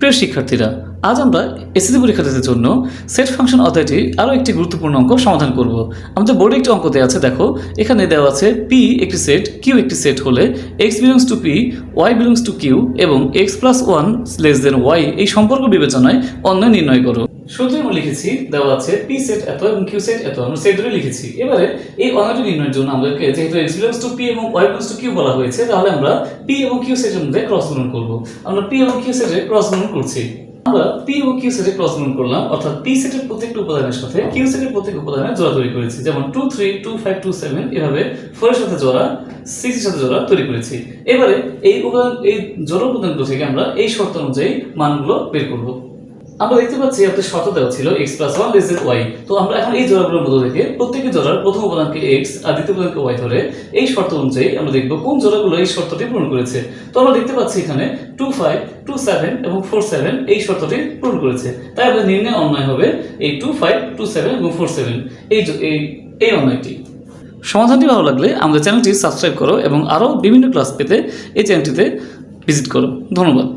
প্রিয় শিক্ষার্থীরা, আজ আমরা এসএসসি পরীক্ষার্থীদের জন্য সেট ফাংশন অধ্যায়টির আরও একটি গুরুত্বপূর্ণ অঙ্ক সমাধান করব। আমাদের বোর্ডে একটি অঙ্ক দেওয়া আছে, দেখো এখানে দেওয়া আছে পি একটি সেট, কিউ একটি সেট হলে X belongs to P, Y belongs to Q এবং X plus one less than Y এই সম্পর্ক বিবেচনায় অন্যয় নির্ণয় করো। শুরুতে আমরা লিখেছি দেওয়া আছে পি সেট এত এবং কিউ সেট এত, আমরা সেট ধরে লিখেছি। এবারে এই অন্যটি নির্ণয়ের জন্য আমাদেরকে যেহেতু এক্স বিলংস টু পি এবং ওয়াই বিলংস টু কিউ বলা হয়েছে, তাহলে আমরা পি এবং কিউ সেটের মধ্যে ক্রস গুণন করব। আমরা পি এবং কিউ সেটে ক্রস গুণন করছি। আমরা পি এবং কিউ সেটে ক্রস গুণন করলাম, অর্থাৎ পি সেটের প্রত্যেকটা উপাদানের সাথে কিউ সেটের প্রত্যেক উপাদানের জোড়া তৈরি করেছি। যেমন 2 3 2 5 2 7 এভাবে 4 এর সাথে জোড়া, 6 এর সাথে জোড়া তৈরি করেছি। এবারে এই জোড়া উপাদানগুলো থেকে আমরা এই শর্ত অনুযায়ী মানগুলো বের করব। আমরা দেখতে পাচ্ছি আমাদের শর্ত দেওয়া ছিল x + 1 লেস দেন y। তো আমরা এখন এই জোড়াগুলোর মধ্যে থেকে প্রত্যেকটি জোড়ার প্রথম উপাদানকে x আর দ্বিতীয় উপাদানকে y ধরে এই শর্ত অনুযায়ী আমরা দেখব কোন জোড়াগুলো এই শর্তটি পূরণ করেছে। তো আমরা দেখতে পাচ্ছি এখানে 2 5 2 7 এবং 4 7 এই শর্তটি পূরণ করেছে। তাই আমাদের নির্ণয় অন্যয় হবে এই 2 5 2 7 এবং 4 7 এই অন্যয়টি। সমাধানটি ভালো লাগলে আমাদের চ্যানেলটি সাবস্ক্রাইব করো এবং আরও বিভিন্ন ক্লাস পেতে এই চ্যানেলটিতে ভিজিট করো। ধন্যবাদ।